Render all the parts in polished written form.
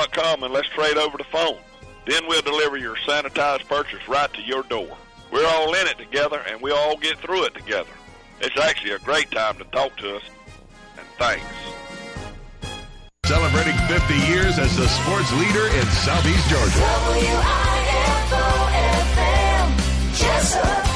Merritt.com and let's trade over the phone. Then we'll deliver your sanitized purchase right to your door. We're all in it together, and we all get through it together. It's actually a great time to talk to us, and thanks. Celebrating 50 years as the sports leader in Southeast Georgia. WIFO-FM, Jessup.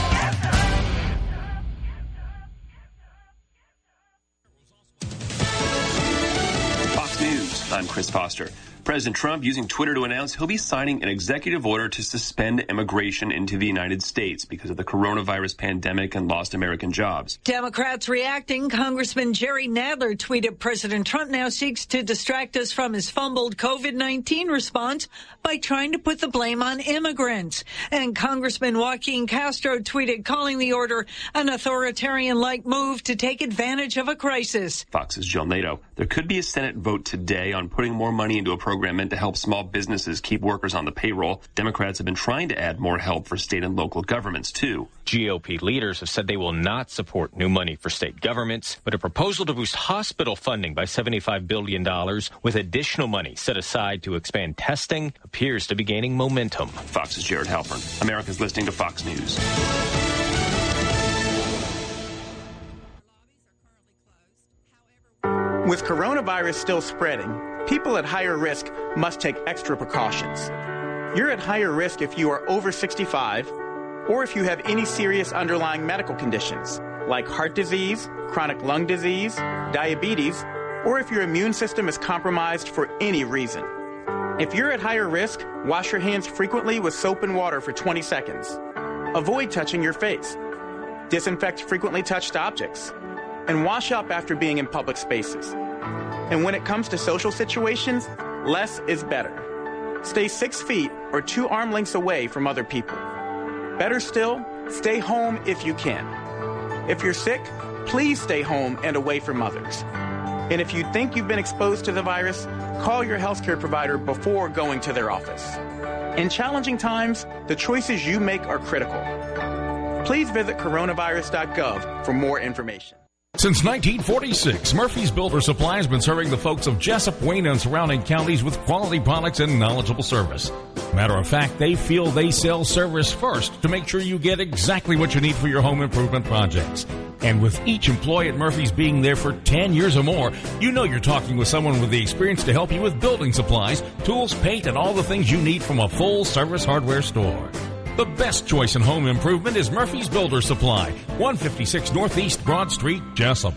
Fox News, I'm Chris Foster. President Trump using Twitter to announce he'll be signing an executive order to suspend immigration into the United States because of the coronavirus pandemic and lost American jobs. Democrats reacting. Congressman Jerry Nadler tweeted President Trump now seeks to distract us from his fumbled COVID-19 response by trying to put the blame on immigrants. And Congressman Joaquin Castro tweeted calling the order an authoritarian-like move to take advantage of a crisis. Fox's Jill Nato. There could be a Senate vote today on putting more money into a program meant to help small businesses keep workers on the payroll. Democrats have been trying to add more help for state and local governments, too. GOP leaders have said they will not support new money for state governments, but a proposal to boost hospital funding by $75 billion with additional money set aside to expand testing appears to be gaining momentum. Fox's Jared Halpern. America's listening to Fox News. With coronavirus still spreading, people at higher risk must take extra precautions. You're at higher risk if you are over 65 or if you have any serious underlying medical conditions like heart disease, chronic lung disease, diabetes, or if your immune system is compromised for any reason. If you're at higher risk, wash your hands frequently with soap and water for 20 seconds. Avoid touching your face. Disinfect frequently touched objects. And wash up after being in public spaces. And when it comes to social situations, less is better. Stay 6 feet or 2 arm lengths away from other people. Better still, stay home if you can. If you're sick, please stay home and away from others. And if you think you've been exposed to the virus, call your healthcare provider before going to their office. In challenging times, the choices you make are critical. Please visit coronavirus.gov for more information. Since 1946, Murphy's Builder Supply has been serving the folks of Jessup, Wayne, and surrounding counties with quality products and knowledgeable service. Matter of fact, they feel they sell service first to make sure you get exactly what you need for your home improvement projects. And with each employee at Murphy's being there for 10 years or more, you know you're talking with someone with the experience to help you with building supplies, tools, paint, and all the things you need from a full-service hardware store. The best choice in home improvement is Murphy's Builder Supply, 156 Northeast Broad Street, Jessup.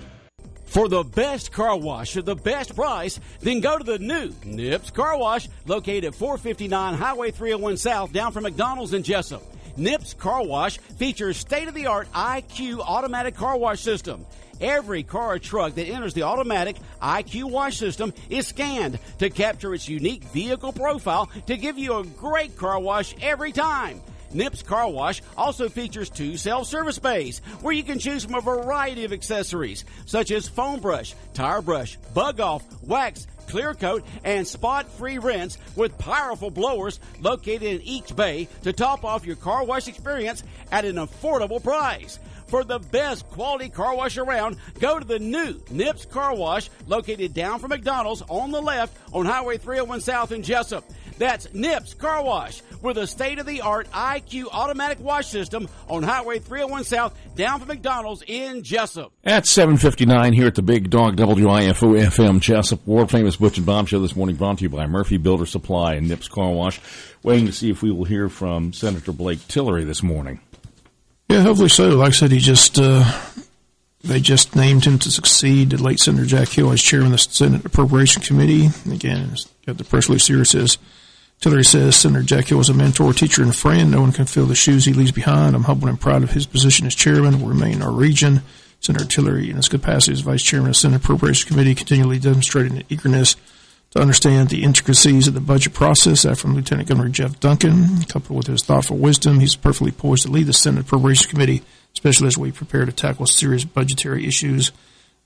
For the best car wash at the best price, then go to the new Nips Car Wash, located at 459 Highway 301 South, down from McDonald's in Jessup. Nips Car Wash features state-of-the-art IQ automatic car wash system. Every car or truck that enters the automatic IQ wash system is scanned to capture its unique vehicle profile to give you a great car wash every time. Nips Car Wash also features 2 self-service bays where you can choose from a variety of accessories such as foam brush, tire brush, bug off, wax, clear coat, and spot-free rinse with powerful blowers located in each bay to top off your car wash experience at an affordable price. For the best quality car wash around, go to the new Nips Car Wash located down from McDonald's on the left on Highway 301 South in Jessup. That's Nips Car Wash with a state-of-the-art IQ automatic wash system on Highway 301 South down from McDonald's in Jessup. At 7:59 here at the Big Dog WIFO-FM Jessup, world-famous Butch and Bob Show this morning brought to you by Murphy Builder Supply and Nips Car Wash. Waiting to see if we will hear from Senator Blake Tillery this morning. Yeah, hopefully so. Like I said, they just named him to succeed the late Senator Jack Hill as chairman of the Senate Appropriation Committee. And again, it's got the press release here. It says, Tillery says, Senator Jack Hill is a mentor, teacher, and friend. No one can fill the shoes he leaves behind. I'm humbled and proud of his position as chairman. Will remain in our region. Senator Tillery, in his capacity as vice chairman of the Senate Appropriation Committee, continually demonstrated an eagerness to understand the intricacies of the budget process. That from Lieutenant Governor Jeff Duncan. Coupled with his thoughtful wisdom, he's perfectly poised to lead the Senate Appropriation Committee, especially as we prepare to tackle serious budgetary issues.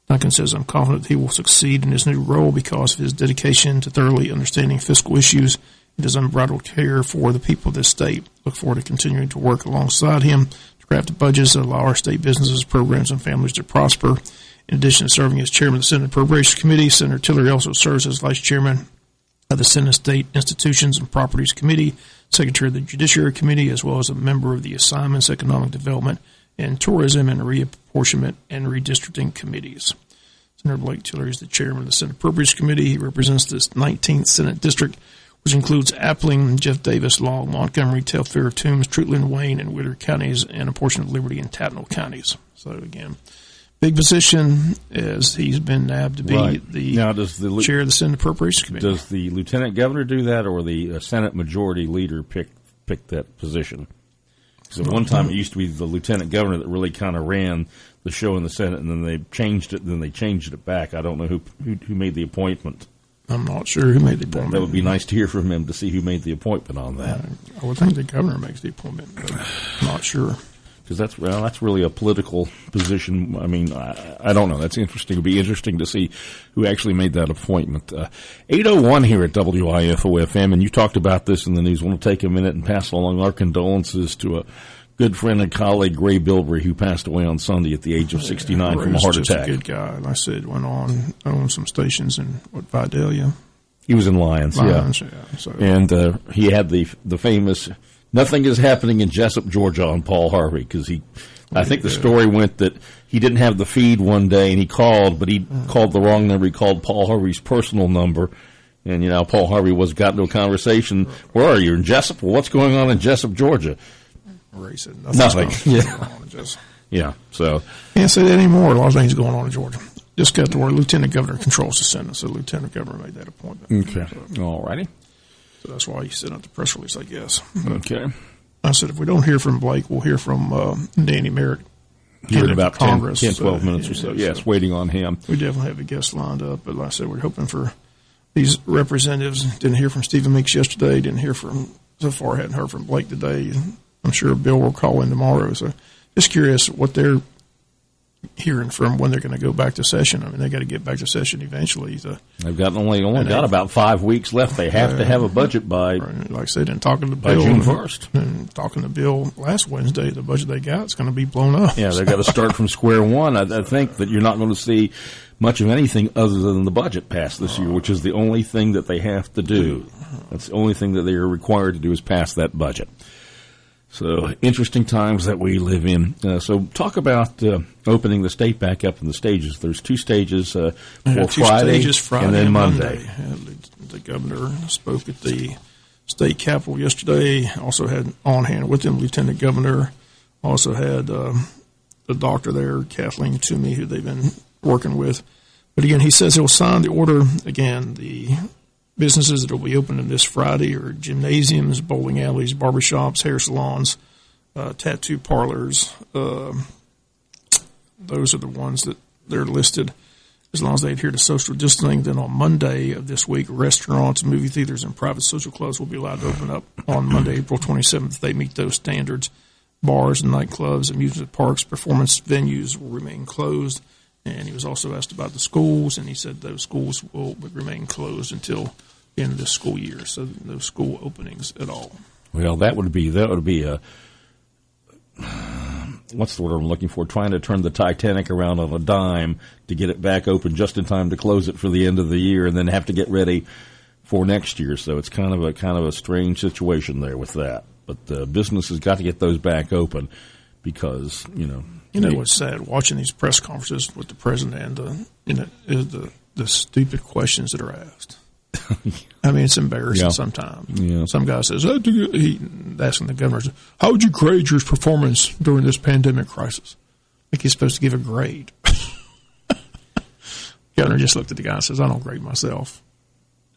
Duncan says, I'm confident that he will succeed in his new role because of his dedication to thoroughly understanding fiscal issues and his unbridled care for the people of this state. Look forward to continuing to work alongside him to craft budgets that allow our state businesses, programs, and families to prosper. In addition to serving as chairman of the Senate Appropriations Committee, Senator Tillery also serves as vice chairman of the Senate State Institutions and Properties Committee, Secretary of the Judiciary Committee, as well as a member of the Assignments, Economic Development, and Tourism and Reapportionment and Redistricting Committees. Senator Blake Tillery is the chairman of the Senate Appropriations Committee. He represents the 19th Senate District, which includes Appling, Jeff Davis, Long, Montgomery, Telfair, Toombs, Treutlen, Wayne, and Whittier counties, and a portion of Liberty and Tattnall counties. So, again, big position as he's been nabbed to be the chair of the Senate Appropriations Committee. Does the lieutenant governor do that, or the Senate majority leader pick that position? Because at one time it used to be the lieutenant governor that really kind of ran the show in the Senate, and then they changed it. Then they changed it back. I don't know who made the appointment. I'm not sure who made the appointment. That would be nice to hear from him to see who made the appointment on that. I would think the governor makes the appointment, but I'm not sure. Because that's really a political position. I mean, I don't know. That's interesting. It would be interesting to see who actually made that appointment. 8:01 here at WIFO-FM, and you talked about this in the news. I want to take a minute and pass along our condolences to a good friend and colleague, Ray Bilbrey, who passed away on Sunday at the age of 69 from a heart attack. He was just a good guy. Like I said, went on some stations in, Vidalia? He was in Lions, yeah. So. And he had the famous, "Nothing is happening in Jessup, Georgia" on Paul Harvey, because I think the story went that he didn't have the feed one day, and he called, but he called the wrong number. He called Paul Harvey's personal number. And, Paul Harvey got into a conversation. "Where are you? In Jessup? Well, what's going on in Jessup, Georgia?" Ray said nothing. Yeah. So can't say that anymore. A lot of things going on in Georgia. Just got to where lieutenant governor controls the Senate, so lieutenant governor made that appointment. Okay. So, all righty. So that's why he sent out the press release, I guess. Okay. I said if we don't hear from Blake, we'll hear from Danny Merritt. Here in about Congress, 10, 12 minutes or so. Yes, waiting on him. We definitely have a guest lined up, but like I said, we're hoping for these representatives. Didn't hear from Stephen Meeks yesterday. Didn't hear from, so far, hadn't heard from Blake today. I'm sure Bill will call in tomorrow. So just curious what they're hearing from when they're going to go back to session. I mean, they got to get back to session eventually. They've got only got about 5 weeks left. They have to have a budget by, like I said, and talking to by Bill June 1st. And talking to Bill last Wednesday, the budget they got is going to be blown up. Yeah, they've got to start from square one. I think that you're not going to see much of anything other than the budget passed this year, which is the only thing that they have to do. That's the only thing that they are required to do is pass that budget. So, interesting times that we live in. So, talk about opening the state back up in the stages. There's 2 stages for Friday and then Monday. The governor spoke at the state capitol yesterday. Also had on hand with him Lieutenant Governor. Also had the doctor there, Kathleen Toomey, who they've been working with. But again, he says he'll sign the order. Again, the businesses that will be opening this Friday are gymnasiums, bowling alleys, barbershops, hair salons, tattoo parlors. Those are the ones that they're listed as long as they adhere to social distancing. Then on Monday of this week, restaurants, movie theaters, and private social clubs will be allowed to open up on Monday, April 27th. If they meet those standards. Bars and nightclubs, amusement parks, performance venues will remain closed. And he was also asked about the schools, and he said those schools will remain closed until the end of this school year. So no school openings at all. Well, that would be a what's the word I'm looking for? Trying to turn the Titanic around on a dime to get it back open just in time to close it for the end of the year, and then have to get ready for next year. So it's kind of a strange situation there with that. But business has got to get those back open because what's sad watching these press conferences with the president and is the stupid questions that are asked. I mean, it's embarrassing sometimes. Yeah. Some guy says, he asking the governor, "How would you grade your performance during this pandemic crisis?" Like he's supposed to give a grade. Governor just looked at the guy and says, "I don't grade myself,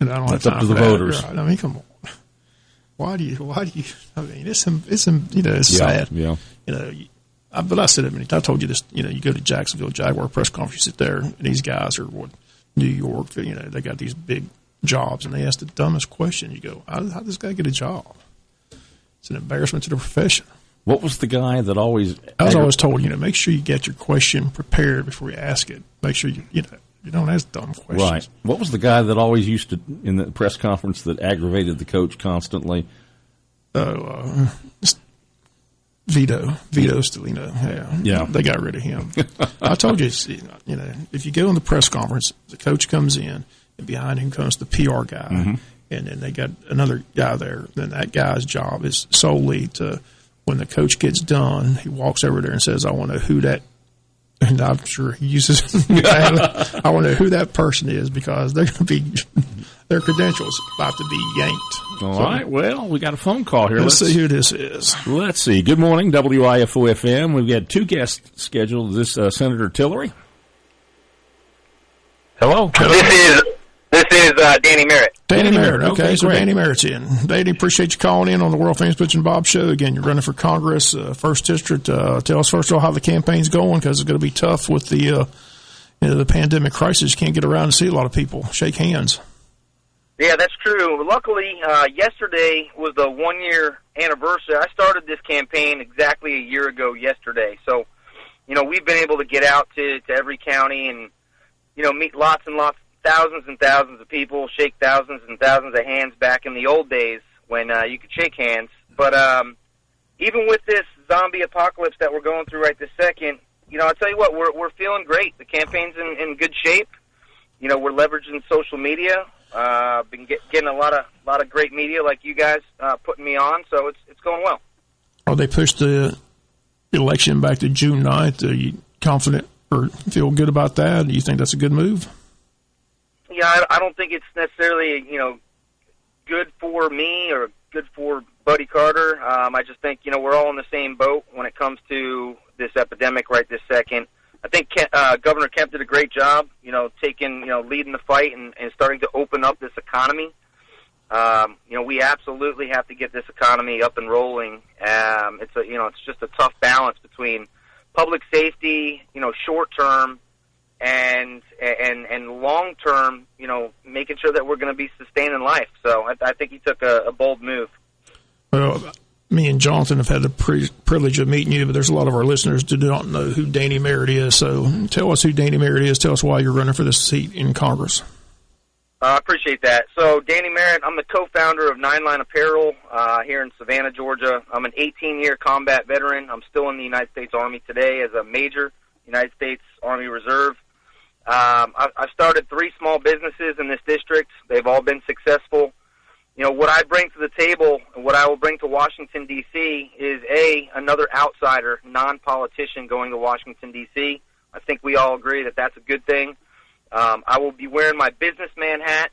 and I don't have time up to for the that." voters. Right. I mean, come on. Why do you? I mean, it's sad. Yeah. But I said it. I told you this. You go to Jacksonville Jaguar press conference, you sit there, and these guys are New York. They got these big jobs, and they ask the dumbest question. You go, how did this guy get a job? It's an embarrassment to the profession. What was the guy that always? I was always told, make sure you get your question prepared before you ask it. Make sure you don't ask dumb questions. Right. What was the guy that always used to, in the press conference, that aggravated the coach constantly? Vito Stellino. Yeah. They got rid of him. I told you, if you go in the press conference, the coach comes in, and behind him comes the PR guy, and then they got another guy there. Then that guy's job is solely to, when the coach gets done, he walks over there and says, "I want to know who that," and I'm sure he uses, "I want to know who that person is," because they're going to be, their credentials about to be yanked. All right. Well, we got a phone call here. Let's see who this is. Let's see. Good morning, WIFO-FM. We've got 2 guests scheduled. Is this Senator Tillery? Hello. This is Danny Merritt. Danny Merritt. Okay, so great. Danny Merritt's in. Danny, appreciate you calling in on the world famous Butch and Bob Show. Again, you're running for Congress, 1st District. Tell us first of all how the campaign's going, because it's going to be tough with the the pandemic crisis. You can't get around and see a lot of people shake hands. Yeah, that's true. Luckily, yesterday was the 1-year anniversary. I started this campaign exactly a year ago yesterday. So, we've been able to get out to every county and, meet lots and lots, thousands and thousands of people, shake thousands and thousands of hands back in the old days when you could shake hands. But even with this zombie apocalypse that we're going through right this second, I'll tell you what, we're feeling great. The campaign's in good shape. We're leveraging social media. Been getting a lot of great media like you guys putting me on, so it's going well. Oh, they pushed the election back to June 9th. Are you confident or feel good about that? Do you think that's a good move? Yeah, I don't think it's necessarily good for me or good for Buddy Carter. I just think we're all in the same boat when it comes to this epidemic right this second. I think Governor Kemp did a great job, leading the fight and starting to open up this economy. We absolutely have to get this economy up and rolling. It's just a tough balance between public safety, short term, and long term, making sure that we're going to be sustaining life. So I think he took a bold move. Well, me and Jonathan have had the privilege of meeting you, but there's a lot of our listeners who do not know who Danny Merritt is. So tell us who Danny Merritt is. Tell us why you're running for this seat in Congress. I appreciate that. So Danny Merritt, I'm the co-founder of 9 Line Apparel here in Savannah, Georgia. I'm an 18-year combat veteran. I'm still in the United States Army today as a Major, United States Army Reserve. I've started 3 small businesses in this district. They've all been successful. What I bring to the table and what I will bring to Washington, D.C. is, another outsider, non-politician going to Washington, D.C. I think we all agree that that's a good thing. I will be wearing my businessman hat.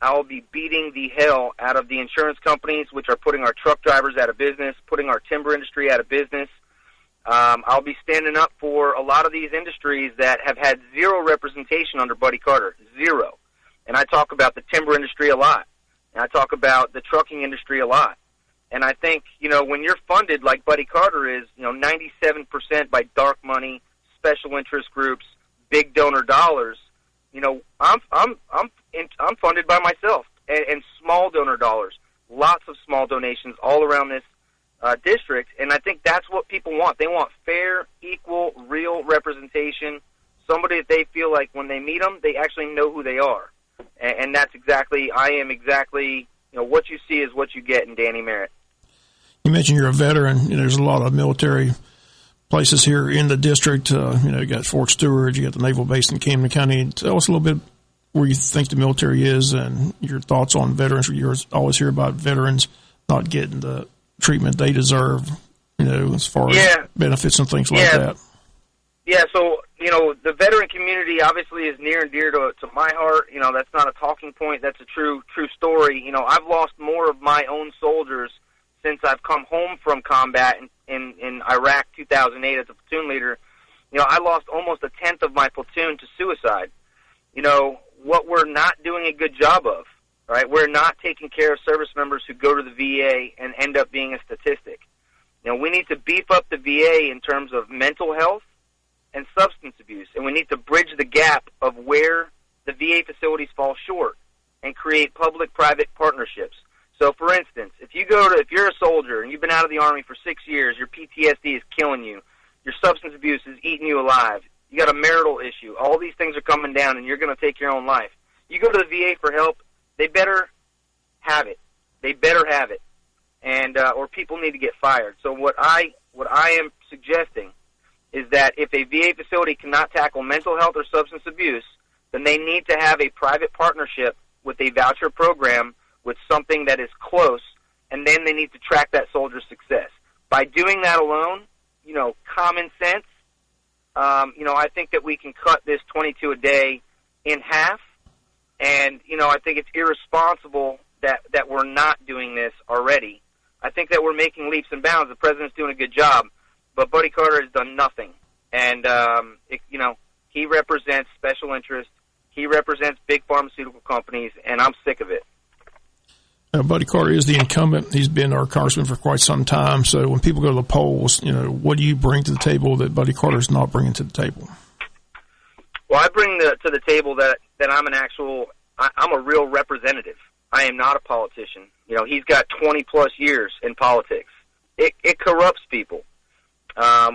I will be beating the hell out of the insurance companies, which are putting our truck drivers out of business, putting our timber industry out of business. I'll be standing up for a lot of these industries that have had zero representation under Buddy Carter, zero. And I talk about the timber industry a lot. And I talk about the trucking industry a lot. And I think, when you're funded like Buddy Carter is, 97% by dark money, special interest groups, big donor dollars, I'm funded by myself and small donor dollars, lots of small donations all around this district. And I think that's what people want. They want fair, equal, real representation, somebody that they feel like when they meet them, they actually know who they are. And that's exactly, what you see is what you get in Danny Merritt. You mentioned you're a veteran. There's a lot of military places here in the district. You got Fort Stewart, you got the Naval Base in Camden County. Tell us a little bit where you think the military is and your thoughts on veterans. You always hear about veterans not getting the treatment they deserve, as far as benefits and things like that. Yeah, so, the veteran community obviously is near and dear to my heart. That's not a talking point. That's a true story. I've lost more of my own soldiers since I've come home from combat in Iraq 2008 as a platoon leader. I lost almost a tenth of my platoon to suicide. What we're not doing a good job of, right? We're not taking care of service members who go to the VA and end up being a statistic. We need to beef up the VA in terms of mental health and substance abuse, and we need to bridge the gap of where the VA facilities fall short and create public-private partnerships. So, for instance, if you're a soldier and you've been out of the Army for 6 years, your PTSD is killing you, your substance abuse is eating you alive, you got a marital issue, all these things are coming down and you're going to take your own life. You go to the VA for help, they better have it. They better have it. And or people need to get fired. So what I am suggesting is that if a VA facility cannot tackle mental health or substance abuse, then they need to have a private partnership with a voucher program with something that is close, and then they need to track that soldier's success. By doing that alone, common sense, I think that we can cut this 22 a day in half, and, I think it's irresponsible that we're not doing this already. I think that we're making leaps and bounds. The president's doing a good job, but Buddy Carter has done nothing. And, he represents special interests. He represents big pharmaceutical companies, and I'm sick of it. Buddy Carter is the incumbent. He's been our congressman for quite some time. So when people go to the polls, what do you bring to the table that Buddy Carter is not bringing to the table? Well, I bring to the table that I'm a real representative. I am not a politician. He's got 20-plus years in politics. It corrupts people.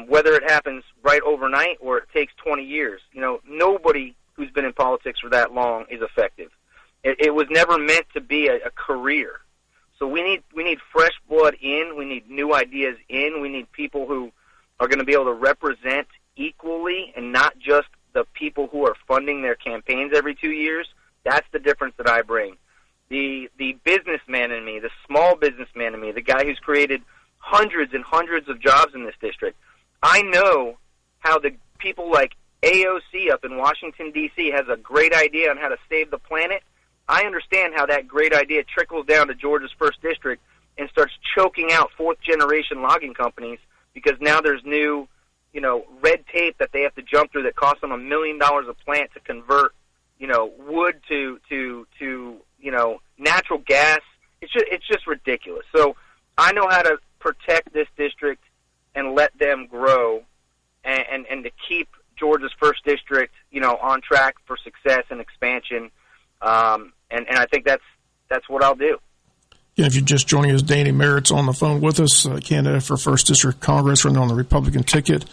Whether it happens right overnight or it takes 20 years. Nobody who's been in politics for that long is effective. It was never meant to be a career. So we need fresh blood in. We need new ideas in. We need people who are going to be able to represent equally and not just the people who are funding their campaigns every 2 years. That's the difference that I bring. The businessman in me, the small businessman in me, the guy who's created hundreds and hundreds of jobs in this district. I know how the people like AOC up in Washington, D.C. has a great idea on how to save the planet. I understand how that great idea trickles down to Georgia's 1st District and starts choking out 4th-generation logging companies because now there's new, red tape that they have to jump through that costs them $1 million a plant to convert, wood to natural gas. It's just ridiculous. So I know how to protect this district and let them grow and to keep Georgia's 1st District, on track for success and expansion. And I think that's what I'll do. Yeah, if you're just joining us, Danny Merritt's on the phone with us, candidate for 1st District Congress, running on the Republican ticket.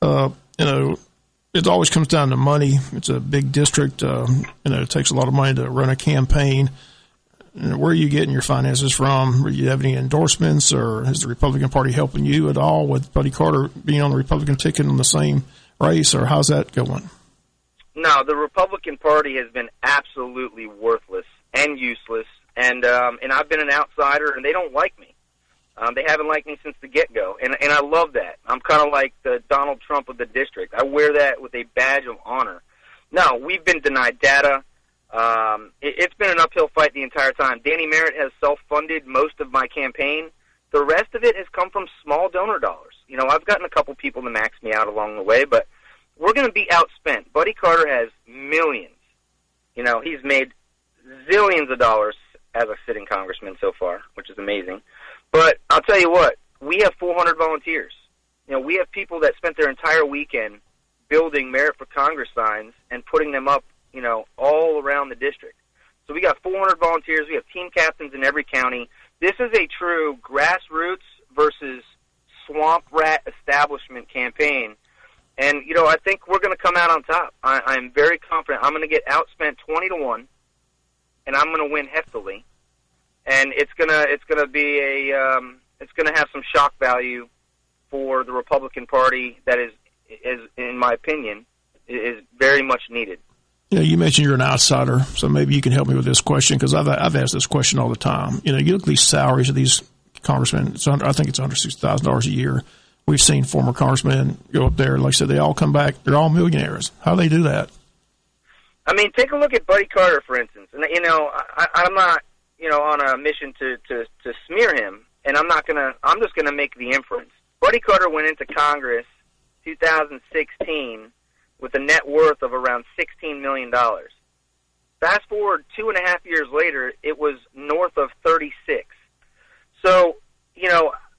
It always comes down to money. It's a big district. It takes a lot of money to run a campaign. Where are you getting your finances from? Do you have any endorsements, or is the Republican Party helping you at all with Buddy Carter being on the Republican ticket in the same race, or how's that going? No, the Republican Party has been absolutely worthless and useless, and I've been an outsider, and they don't like me. They haven't liked me since the get-go, and I love that. I'm kind of like the Donald Trump of the district. I wear that with a badge of honor. No, we've been denied data. It's been an uphill fight the entire time. Danny Merritt has self-funded most of my campaign. The rest of it has come from small donor dollars. I've gotten a couple people to max me out along the way, but we're going to be outspent. Buddy Carter has millions. He's made zillions of dollars as a sitting congressman so far, which is amazing. But I'll tell you what, we have 400 volunteers. We have people that spent their entire weekend building Merritt for Congress signs and putting them up, all around the district. So we got 400 volunteers. We have team captains in every county. This is a true grassroots versus swamp rat establishment campaign. And, I think we're going to come out on top. I'm very confident. I'm going to get outspent 20-1, and I'm going to win heftily. And it's going to be it's going to have some shock value for the Republican Party that is, in my opinion, is very much needed. You mentioned you're an outsider, so maybe you can help me with this question, because I've asked this question all the time. You look at these salaries of these congressmen. I think it's under $60,000 a year. We've seen former congressmen go up there. Like I said, they all come back. They're all millionaires. How do they do that? I mean, take a look at Buddy Carter, for instance. And I'm not, on a mission to smear him. And I'm just gonna make the inference. Buddy Carter went into Congress 2016 with a net worth of around $16 million. Fast forward 2.5 years later, it was north of 36. So,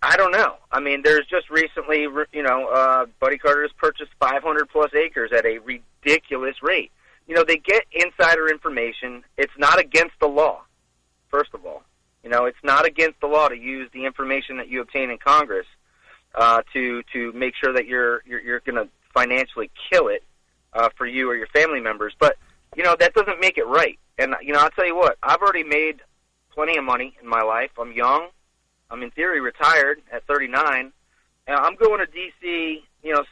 I don't know. I mean, there's just recently, Buddy Carter has purchased 500-plus acres at a ridiculous rate. They get insider information. It's not against the law, first of all. It's not against the law to use the information that you obtain in Congress to make sure that you're going to financially kill it for you or your family members. But, that doesn't make it right. And, I'll tell you what, I've already made plenty of money in my life. I'm young. I'm in theory retired at 39. And I'm going to D.C.,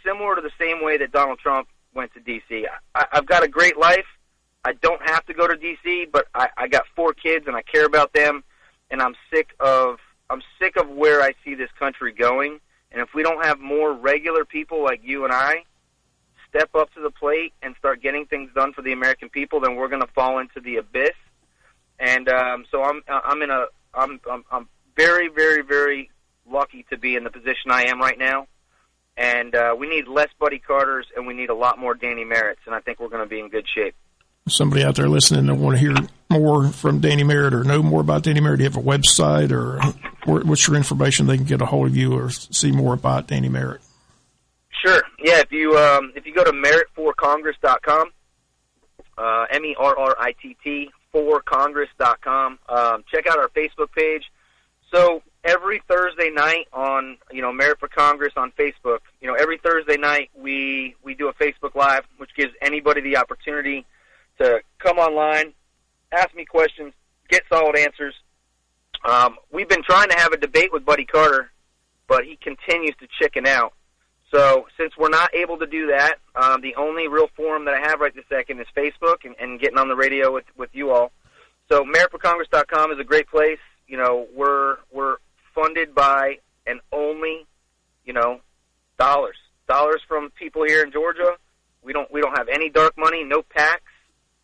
similar to the same way that Donald Trump went to D.C. I've got a great life. I don't have to go to D.C., but I got 4 kids and I care about them. and I'm sick of where I see this country going. And if we don't have more regular people like you and I step up to the plate and start getting things done for the American people, then we're going to fall into the abyss. And so I'm very, very, very lucky to be in the position I am right now. And we need less Buddy Carters, and we need a lot more Danny Merritts, and I think we're going to be in good shape. Somebody out there listening that want to hear more from Danny Merritt or know more about Danny Merritt, do you have a website, or what's your information they can get a hold of you or see more about Danny Merritt? Sure. Yeah, if you go to merritt4congress.com, MERRITT 4congress.com, check out our Facebook page. So every Thursday night on, Merritt for Congress on Facebook, every Thursday night we do a Facebook Live, which gives anybody the opportunity to come online, ask me questions, get solid answers. We've been trying to have a debate with Buddy Carter, but he continues to chicken out. So since we're not able to do that, the only real forum that I have right this second is Facebook and getting on the radio with you all. So merrittforcongress.com is a great place. We're funded by and only, dollars from people here in Georgia. We don't have any dark money, no PACs.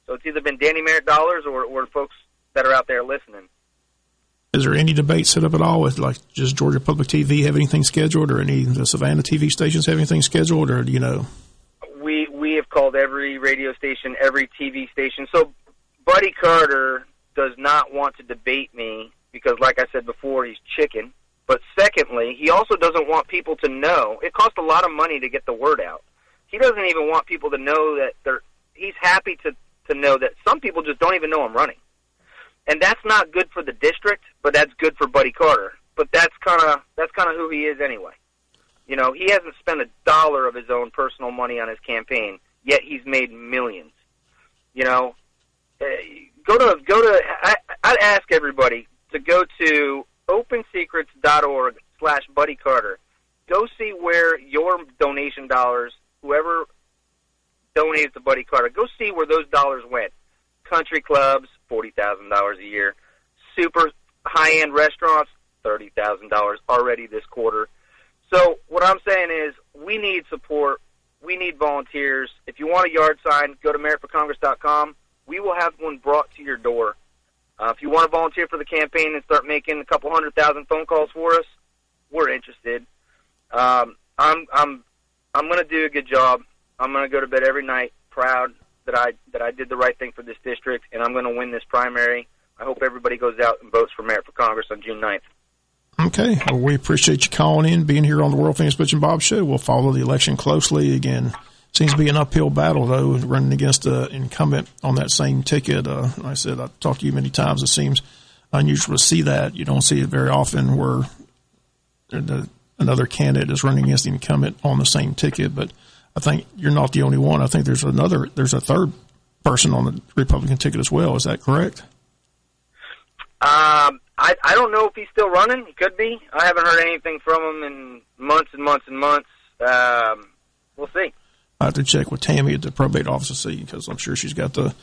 So it's either been Danny Merritt dollars or folks that are out there listening. Is there any debate set up at all with, like, just Georgia Public TV have anything scheduled, or any of the Savannah TV stations have anything scheduled, or do you know? We have called every radio station, every TV station. So Buddy Carter does not want to debate me because, like I said before, he's chicken. But secondly, he also doesn't want people to know. It costs a lot of money to get the word out. He doesn't even want people to know that he's happy to know that some people just don't even know I'm running. And that's not good for the district, but that's good for Buddy Carter. But that's kind of who he is anyway. He hasn't spent $1 of his own personal money on his campaign, yet he's made millions. I'd ask everybody to go to opensecrets.org/Buddy Carter. Go see where your donation dollars, whoever donated to Buddy Carter, go see where those dollars went. Country clubs, $40,000 a year. Super high-end restaurants, $30,000 already this quarter. So what I'm saying is we need support. We need volunteers. If you want a yard sign, go to merrittforcongress.com. We will have one brought to your door. If you want to volunteer for the campaign and start making a couple 100,000 phone calls for us, we're interested. I'm going to do a good job. I'm going to go to bed every night proud that I did the right thing for this district, and I'm going to win this primary. I hope everybody goes out and votes for Merritt for Congress on June 9th. Okay. Well, we appreciate you calling in, being here on the World Famous Butch and Bob Show. We'll follow the election closely. Again, seems to be an uphill battle, though, running against an incumbent on that same ticket. Like I said, I've talked to you many times. It seems unusual to see that. You don't see it very often where another candidate is running against the incumbent on the same ticket. But I think you're not the only one. I think there's a third person on the Republican ticket as well. Is that correct? I don't know if he's still running. He could be. I haven't heard anything from him in months and months and months. We'll see. I have to check with Tammy at the probate office to see, because I'm sure she's got the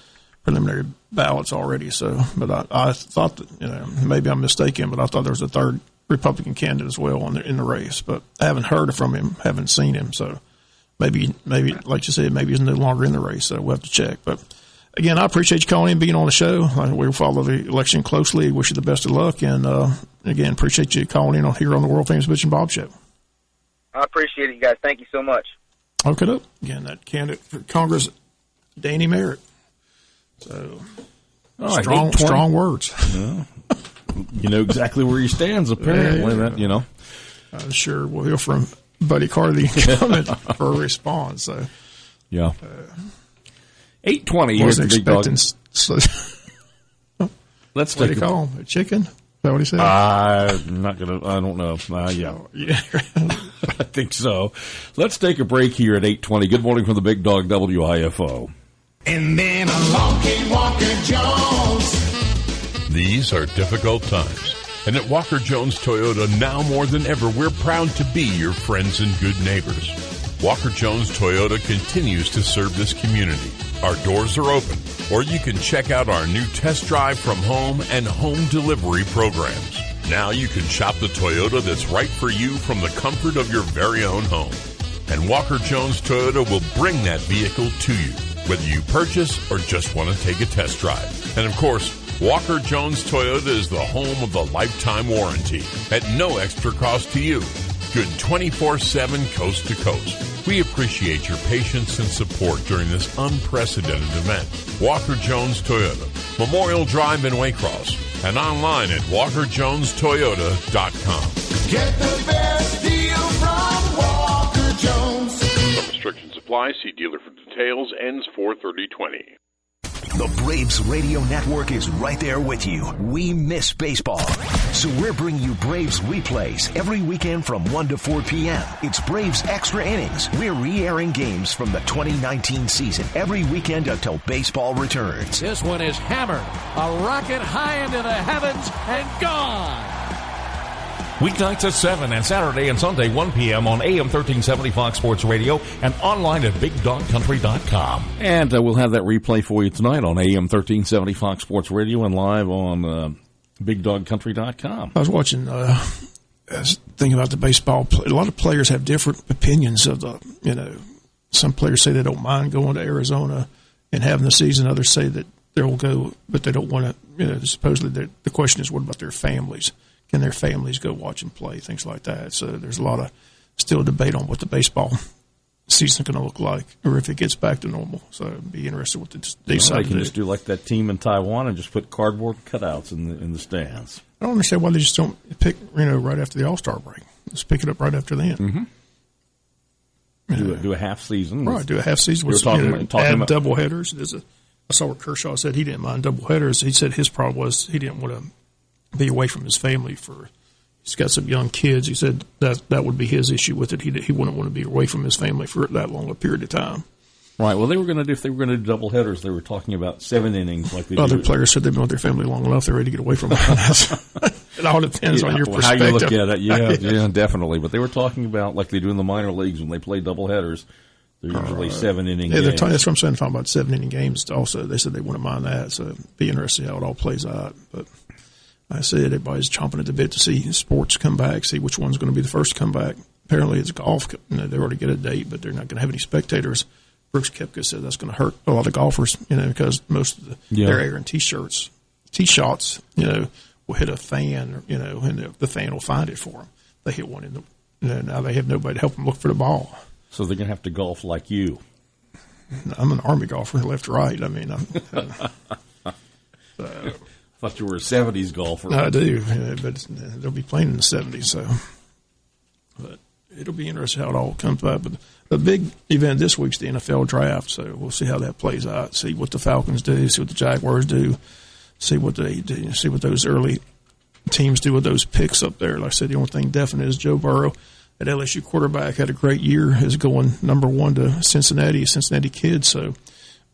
preliminary ballots already. So, but I thought that, maybe I'm mistaken, but I thought there was a third Republican candidate as well in the race. But I haven't heard from him, haven't seen him. So maybe like you said, maybe he's no longer in the race. So we'll have to check. But again, I appreciate you calling in, being on the show. We'll follow the election closely. Wish you the best of luck. And again, appreciate you calling in here on the World Famous Butch and Bob Show. I appreciate it, you guys. Thank you so much. Okay, up. Again, that candidate for Congress, Danny Merritt. So, strong words. Yeah. You know exactly where he stands, apparently. Yeah. I'm sure we'll hear from Buddy Carter, the incumbent, for a response. So, yeah. 8:20. Wasn't expecting. Let's what do you call him? A chicken? Is that what he said? I'm not gonna. I don't know. Yeah. I think so. Let's take a break here at 8:20. Good morning from the Big Dog WIFO. And then along came Walker Jones. These are difficult times. And at Walker Jones Toyota, now more than ever, we're proud to be your friends and good neighbors. Walker Jones Toyota continues to serve this community. Our doors are open. or you can check out our new test drive from home and home delivery programs. Now you can shop the Toyota that's right for you from the comfort of your very own home. And Walker Jones Toyota will bring that vehicle to you, whether you purchase or just want to take a test drive. And of course, Walker Jones Toyota is the home of the lifetime warranty at no extra cost to you. Good 24/7 coast to coast. We appreciate your patience and support during this unprecedented event. Walker Jones Toyota, Memorial Drive in Waycross, and online at walkerjonestoyota.com. Get the best deal from Walker Jones. Some restrictions apply. See dealer for details. Ends 4/30/20. The Braves Radio Network is right there with you. We miss baseball. So we're bringing you Braves replays every weekend from 1 to 4 p.m. It's Braves Extra Innings. We're re-airing games from the 2019 season every weekend until baseball returns. This one is hammered. A rocket high into the heavens and gone. Weeknights at 7 and Saturday and Sunday 1 p.m. on AM 1370 Fox Sports Radio and online at BigDogCountry.com. And we'll have that replay for you tonight on AM 1370 Fox Sports Radio and live on BigDogCountry.com. I was watching, thinking about the baseball. A lot of players have different opinions of some players say they don't mind going to Arizona and having the season. Others say that they'll go, but they don't want to, supposedly the question is, what about their families? Can their families go watch and play, things like that? So there's a lot of still debate on what the baseball season's going to look like, or if it gets back to normal. So it'd be interested what they decide to do. Just do like that team in Taiwan and just put cardboard cutouts in the stands. I don't understand why they just don't pick right after the All-Star break. Just pick it up right after then. Mm-hmm. Do a half season. Right, do a half season. Add double headers. I saw what Kershaw said he didn't mind double headers. He said his problem was he didn't want to be away from his family he's got some young kids. He said that would be his issue with it. He wouldn't want to be away from his family for that long a period of time. Right. Well, if they were going to do double headers, they were talking about 7 innings like they do. Other players said they've been with their family long enough. They're ready to get away from it. It all depends on your perspective. How you look at it. Yeah, definitely. But they were talking about like they do in the minor leagues when they play double headers. They're usually 7-inning games. That's what I'm saying. Talking about 7-inning games also. They said they wouldn't mind that. So it'd be interesting how it all plays out. But I said everybody's chomping at the bit to see sports come back, see which one's going to be the first to come back. Apparently it's golf. They already get a date, but they're not going to have any spectators. Brooks Koepka said that's going to hurt a lot of golfers, because most of their air and tee shots, will hit a fan, and the fan will find it for them. They hit one in the, now they have nobody to help them look for the ball. So they're going to have to golf like you. I'm an Army golfer, left to right. I mean, I thought you were a 70s golfer. I do, but they'll be playing in the 70s, so. But it'll be interesting how it all comes back. But the big event this week's the NFL draft, so we'll see how that plays out, see what the Falcons do, see what the Jaguars do, see what they do, see what those early teams do with those picks up there. Like I said, the only thing definite is Joe Burrow, that LSU quarterback, had a great year, is going number 1 to Cincinnati kid, so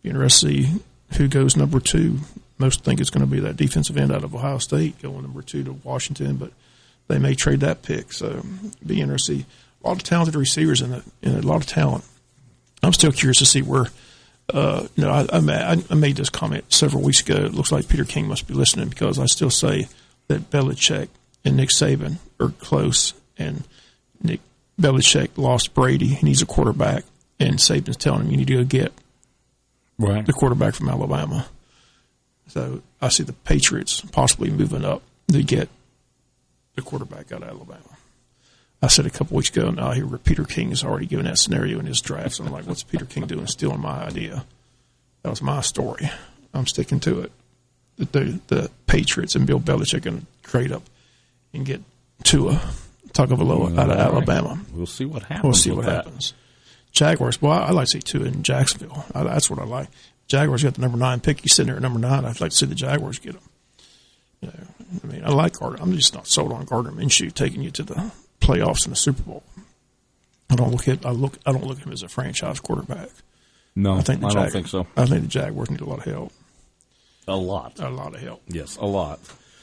be interested to see who goes number 2. Most think it's going to be that defensive end out of Ohio State going number 2 to Washington, but they may trade that pick. So be interesting to see. A lot of talented receivers and a lot of talent. I'm still curious to see where. I made this comment several weeks ago. It looks like Peter King must be listening, because I still say that Belichick and Nick Saban are close, and Nick Belichick lost Brady. He needs a quarterback, and Saban's telling him you need to go get the quarterback from Alabama. So I see the Patriots possibly moving up to get the quarterback out of Alabama. I said a couple weeks ago, now I hear Peter King has already given that scenario in his draft. So I'm like, what's Peter King doing stealing my idea? That was my story. I'm sticking to it. The Patriots and Bill Belichick are going to trade up and get Tua Tagovailoa out of Alabama. We'll see what happens. We'll see what happens. Jaguars, well, I like to see Tua in Jacksonville. That's what I like. Jaguars got the number 9 pick. He's sitting there at number 9. I'd like to see the Jaguars get him. I like Gardner. I'm just not sold on Gardner Minshew taking you to the playoffs and the Super Bowl. I don't look at him as a franchise quarterback. No, I don't think so. I think the Jaguars need a lot of help. A lot of help. Yes, a lot.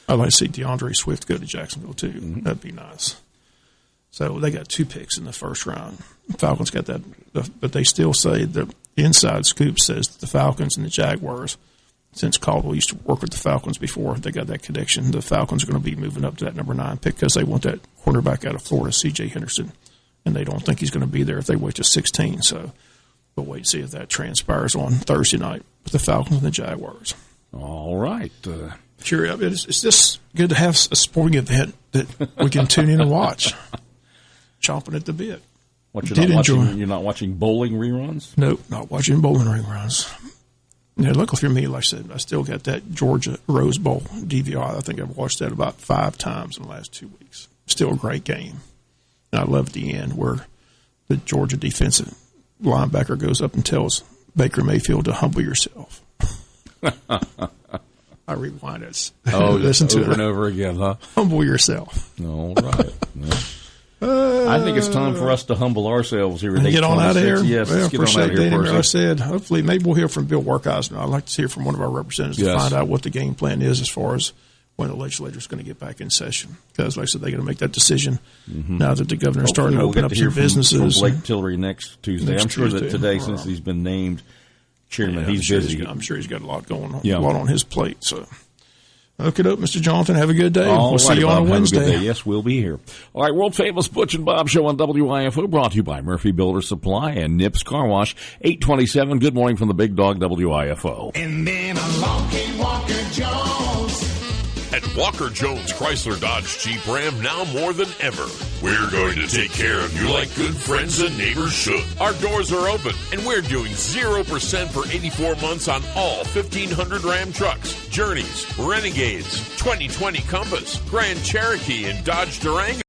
I'd like to see DeAndre Swift go to Jacksonville too. Mm-hmm. That'd be nice. So they got 2 picks in the first round. The Falcons got that, but they still say the inside scoop says that the Falcons and the Jaguars since Caldwell used to work with the Falcons before they got that connection, the Falcons are going to be moving up to that number 9 pick because they want that cornerback out of Florida, C.J. Henderson, and they don't think he's going to be there if they wait to 16. So we'll wait and see if that transpires on Thursday night with the Falcons and the Jaguars. All right. Sure, it's just good to have a sporting event that we can tune in and watch. Chomping at the bit. You're not watching bowling reruns? Nope, not watching bowling reruns. Yeah, luckily for me, like I said, I still got that Georgia Rose Bowl DVR. I think I've watched that about 5 times in the last 2 weeks. Still a great game. And I love at the end where the Georgia defensive linebacker goes up and tells Baker Mayfield to humble yourself. I rewind it. Listen to over and over again, huh? Humble yourself. All right. I think it's time for us to humble ourselves here at 8:26. Get on out of here. Yes, let's get on out of here. Danny, I said, hopefully, maybe we'll hear from Bill Werkeisner. I'd like to hear from one of our representatives to find out what the game plan is as far as when the legislature is going to get back in session. Because, like I said, they're going to make that decision now that the governor's starting to open up some businesses. From Blake Tillery next Tuesday. I'm sure that today, since he's been named chairman, he's busy. I'm sure he's got a lot going on, a lot on his plate. So. Okay, Mr. Jonathan, have a good day. We'll see you on Wednesday. Yes, we'll be here. All right, world famous Butch and Bob Show on WIFO, brought to you by Murphy Builder Supply and Nips Car Wash, 827. Good morning from the Big Dog WIFO. And then along came Walker Jones. At Walker Jones Chrysler Dodge Jeep Ram, now more than ever, we're going to take care of you like good friends and neighbors should. Our doors are open, and we're doing 0% for 84 months on all 1,500 Ram trucks, Journeys, Renegades, 2020 Compass, Grand Cherokee, and Dodge Durango.